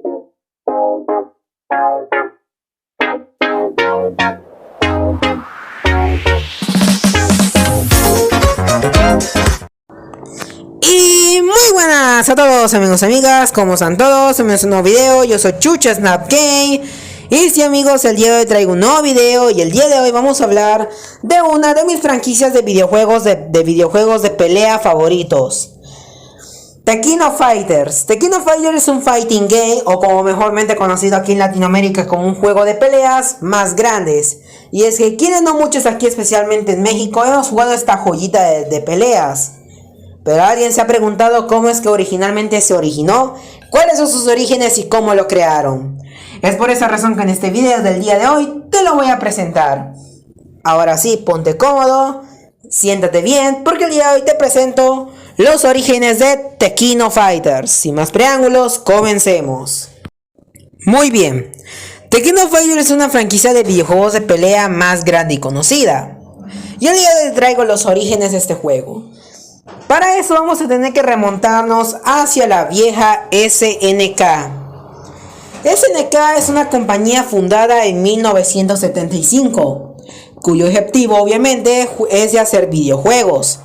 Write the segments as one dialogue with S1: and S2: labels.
S1: Y muy buenas a todos amigos y amigas, ¿cómo están todos? Bienvenidos a un nuevo video, yo soy Chucha Snap Game. Y sí amigos, el día de hoy traigo un nuevo video y el día de hoy vamos a hablar de una de mis franquicias de videojuegos de pelea favoritos, Tekkino Fighters. Tekkino Fighters es un fighting game, o como mejormente conocido aquí en Latinoamérica como un juego de peleas más grandes. Y es que quienes no muchos aquí, especialmente en México, hemos jugado esta joyita de peleas. Pero alguien se ha preguntado cómo es que originalmente se originó, cuáles son sus orígenes y cómo lo crearon. Es por esa razón que en este video del día de hoy te lo voy a presentar. Ahora sí, ponte cómodo, siéntate bien, porque el día de hoy te presento los orígenes de Tekkino Fighters. Sin más preámbulos, comencemos. Muy bien, Tekkino Fighters es una franquicia de videojuegos de pelea más grande y conocida. Y el día de hoy traigo los orígenes de este juego. Para eso vamos a tener que remontarnos hacia la vieja SNK. SNK es una compañía fundada en 1975, cuyo objetivo obviamente es de hacer videojuegos.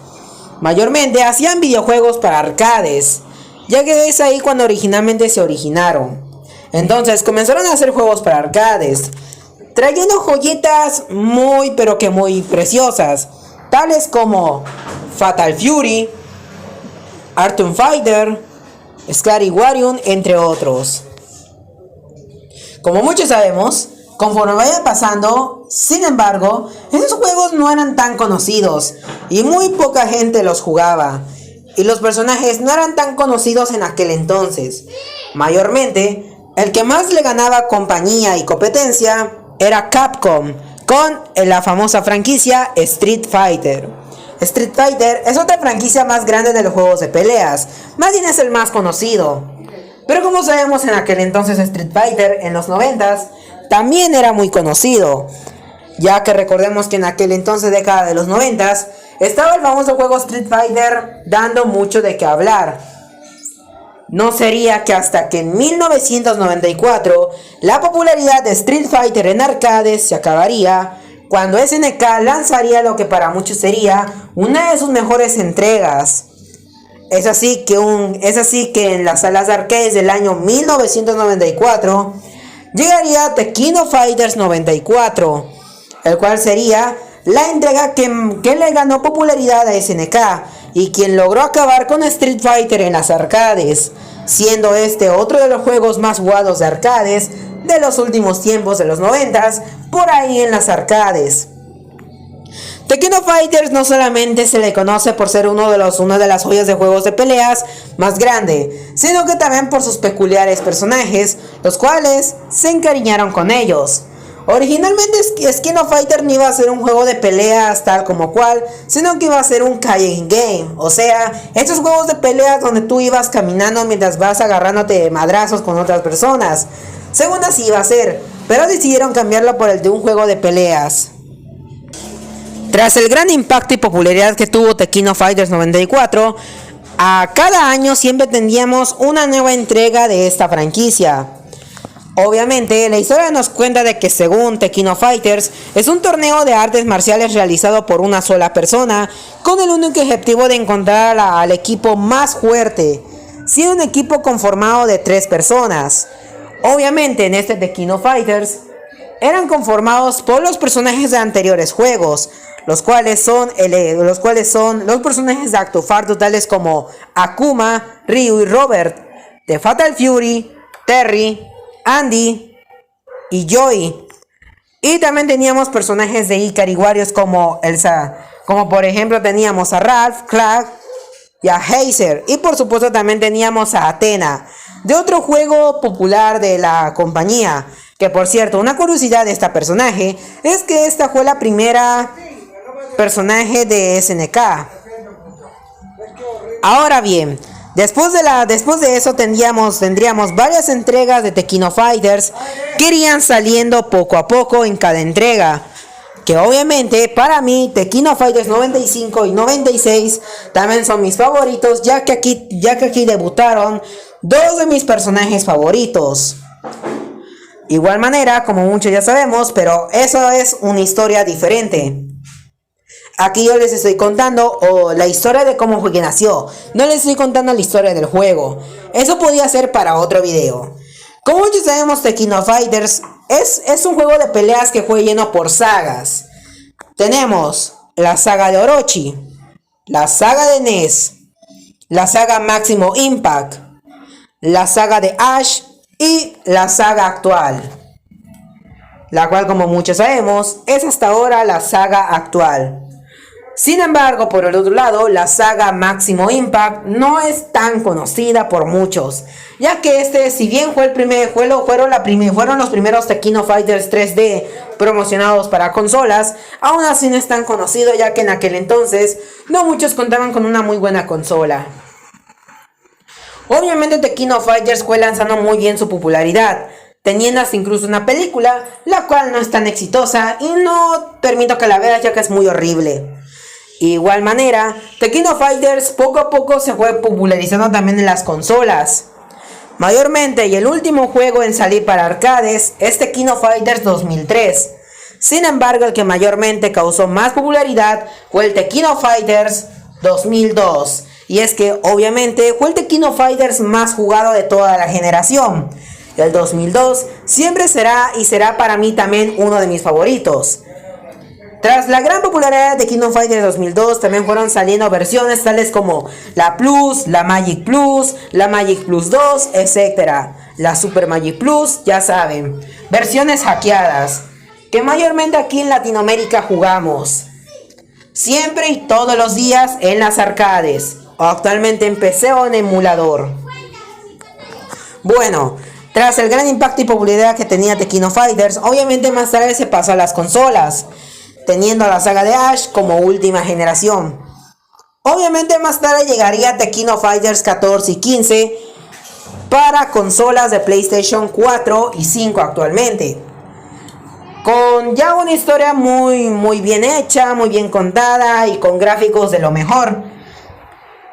S1: Mayormente hacían videojuegos para arcades, ya que es ahí cuando originalmente se originaron. Entonces comenzaron a hacer juegos para arcades, trayendo joyitas muy pero que muy preciosas, tales como Fatal Fury, Artoon Fighter, Scary Warrior, entre otros. Como muchos sabemos, conforme vayan pasando, sin embargo, esos juegos no eran tan conocidos y muy poca gente los jugaba. Y los personajes no eran tan conocidos en aquel entonces. Mayormente, el que más le ganaba compañía y competencia era Capcom, con la famosa franquicia Street Fighter. Street Fighter es otra franquicia más grande de los juegos de peleas, más bien es el más conocido. Pero como sabemos, en aquel entonces Street Fighter, en los 90s, también era muy conocido, ya que recordemos que en aquel entonces, década de los 90s, estaba el famoso juego Street Fighter dando mucho de qué hablar. No sería que hasta que en 1994 la popularidad de Street Fighter en arcades se acabaría, cuando SNK lanzaría lo que para muchos sería una de sus mejores entregas. Es así que en las salas de arcades del año 1994 llegaría Tekkino Fighters 94, el cual sería la entrega que le ganó popularidad a SNK y quien logró acabar con Street Fighter en las arcades, siendo este otro de los juegos más jugados de arcades de los últimos tiempos de los 90s, por ahí en las arcades. Tekkino Fighters no solamente se le conoce por ser una de las joyas de juegos de peleas más grande, sino que también por sus peculiares personajes, los cuales se encariñaron con ellos. Originalmente Tekkino Fighter no iba a ser un juego de peleas tal como cual, sino que iba a ser un kaiju game. O sea, estos juegos de peleas donde tú ibas caminando mientras vas agarrándote de madrazos con otras personas. Según así iba a ser, pero decidieron cambiarlo por el de un juego de peleas. Tras el gran impacto y popularidad que tuvo Tekkino Fighters 94, a cada año siempre tendríamos una nueva entrega de esta franquicia. Obviamente, la historia nos cuenta de que según Tekkino Fighters, es un torneo de artes marciales realizado por una sola persona, con el único objetivo de encontrar al equipo más fuerte, siendo un equipo conformado de 3 personas. Obviamente, en este Tekkino Fighters, eran conformados por los personajes de anteriores juegos, los cuales son los personajes de Acto Farto, tales como Akuma, Ryu y Robert, de Fatal Fury, Terry, Andy y Joey. Y también teníamos personajes de Ikari Warriors como por ejemplo teníamos a Ralph, Clark y a Heiser. Y por supuesto también teníamos a Athena, de otro juego popular de la compañía. Que por cierto, una curiosidad de esta personaje es que esta fue la primera personaje de SNK. Ahora bien, después de eso tendríamos varias entregas de Tekkino Fighters que irían saliendo poco a poco en cada entrega. Que obviamente para mí Tekkino Fighters 95 y 96 también son mis favoritos, ya que aquí debutaron dos de mis personajes favoritos. Igual manera, como muchos ya sabemos, pero eso es una historia diferente. Aquí yo les estoy contando la historia de cómo fue que nació. No les estoy contando la historia del juego. Eso podía ser para otro video. Como muchos sabemos, The King of Fighters es un juego de peleas que fue lleno por sagas. Tenemos la saga de Orochi, la saga de NES, la saga Máximo Impact, la saga de Ash y la saga actual, la cual, como muchos sabemos, es hasta ahora la saga actual. Sin embargo, por el otro lado, la saga Máximo Impact no es tan conocida por muchos, ya que si bien fue el primer juego, fueron los primeros The King of Fighters 3D promocionados para consolas, aún así no es tan conocido, ya que en aquel entonces no muchos contaban con una muy buena consola. Obviamente The King of Fighters fue lanzando muy bien su popularidad, teniendo hasta incluso una película, la cual no es tan exitosa y no permito que la veas, ya que es muy horrible. Igual manera, The King of Fighters poco a poco se fue popularizando también en las consolas. Mayormente, y el último juego en salir para arcades es The King of Fighters 2003. Sin embargo, el que mayormente causó más popularidad fue el The King of Fighters 2002. Y es que obviamente fue el The King of Fighters más jugado de toda la generación. El 2002 siempre será y será para mí también uno de mis favoritos. Tras la gran popularidad de King of Fighters 2002, también fueron saliendo versiones tales como la Plus, la Magic Plus, la Magic Plus 2, etc. La Super Magic Plus, ya saben, versiones hackeadas, que mayormente aquí en Latinoamérica jugamos. Siempre y todos los días en las arcades, o actualmente en PC o en emulador. Bueno, tras el gran impacto y popularidad que tenía The King of Fighters, obviamente más tarde se pasó a las consolas, teniendo a la saga de Ash como última generación. Obviamente más tarde llegaría The King of Fighters 14 y 15 para consolas de PlayStation 4 y 5 actualmente, con ya una historia muy bien hecha, muy bien contada y con gráficos de lo mejor.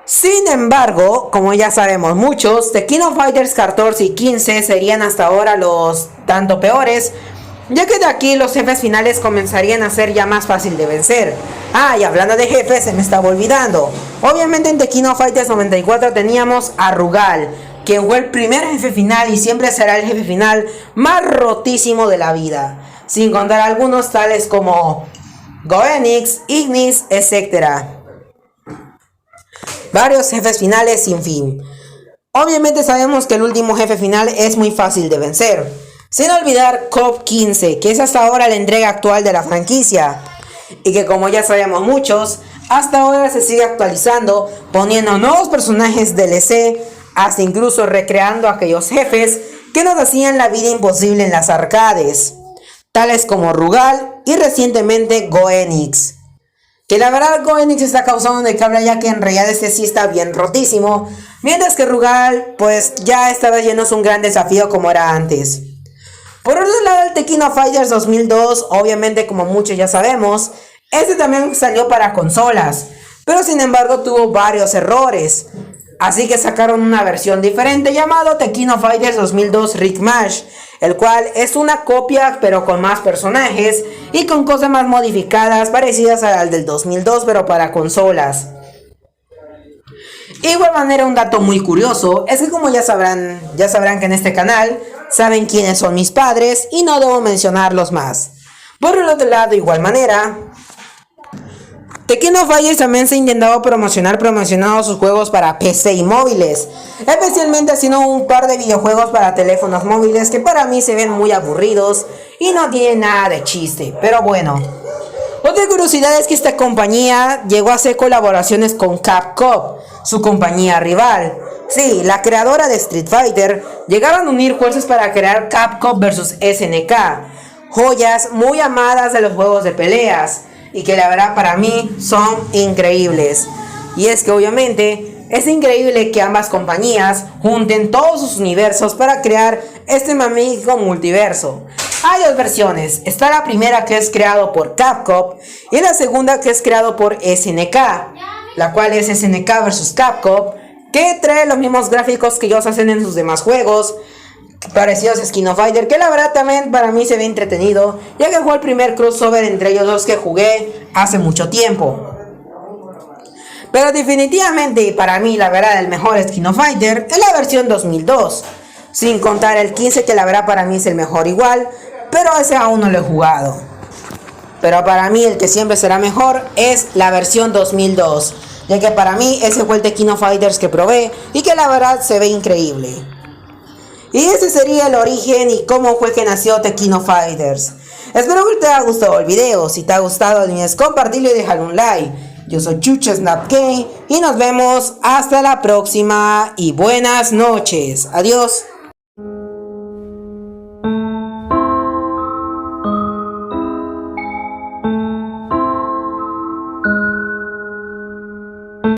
S1: Sin embargo, como ya sabemos muchos, The King of Fighters 14 y 15 serían hasta ahora los tanto peores, ya que de aquí los jefes finales comenzarían a ser ya más fácil de vencer. Y hablando de jefes, se me estaba olvidando. Obviamente en The King of Fighters 94 teníamos a Rugal, quien fue el primer jefe final y siempre será el jefe final más rotísimo de la vida, sin contar algunos tales como Goenix, Ignis, etc. Varios jefes finales sin fin. Obviamente sabemos que el último jefe final es muy fácil de vencer. Sin olvidar KOF 15, que es hasta ahora la entrega actual de la franquicia, y que, como ya sabemos muchos, hasta ahora se sigue actualizando, poniendo nuevos personajes DLC, hasta incluso recreando aquellos jefes que nos hacían la vida imposible en las arcades, tales como Rugal y recientemente Goenix. Que la verdad Goenix está causando de cabra, ya que en realidad sí está bien rotísimo, mientras que Rugal pues ya esta vez ya no es un gran desafío como era antes. Por otro lado, el The King of Fighters 2002, obviamente como muchos ya sabemos, este también salió para consolas, pero sin embargo tuvo varios errores, así que sacaron una versión diferente llamado The King of Fighters 2002 Rickmash, el cual es una copia pero con más personajes y con cosas más modificadas parecidas al del 2002 pero para consolas. Igual manera, un dato muy curioso es que, como ya sabrán que en este canal saben quiénes son mis padres y no debo mencionarlos más. Por el otro lado, igual manera, The King of Fighters también se ha intentado promocionando sus juegos para PC y móviles, especialmente haciendo un par de videojuegos para teléfonos móviles que para mí se ven muy aburridos y no tienen nada de chiste, pero bueno. Otra curiosidad es que esta compañía llegó a hacer colaboraciones con Capcom, su compañía rival. Sí, la creadora de Street Fighter llegaron a unir fuerzas para crear Capcom vs SNK, joyas muy amadas de los juegos de peleas y que la verdad para mí son increíbles. Y es que obviamente es increíble que ambas compañías junten todos sus universos para crear este magnífico multiverso. Hay dos versiones, está la primera que es creado por Capcom y la segunda que es creado por SNK, la cual es SNK vs Capcom, que trae los mismos gráficos que ellos hacen en sus demás juegos, parecidos a King of Fighter, que la verdad también para mí se ve entretenido, ya que fue el primer crossover entre ellos dos que jugué hace mucho tiempo. Pero definitivamente para mí la verdad el mejor King of Fighter es la versión 2002, sin contar el 15 que la verdad para mí es el mejor igual, pero ese aún no lo he jugado. Pero para mí el que siempre será mejor es la versión 2002, ya que para mí ese fue el de King of Fighters que probé y que la verdad se ve increíble. Y ese sería el origen y cómo fue que nació The King of Fighters. Espero que te haya gustado el video. Si te ha gustado, no olvides compartirlo y dejar un like. Yo soy ChuchasNapGame y nos vemos hasta la próxima y buenas noches. Adiós.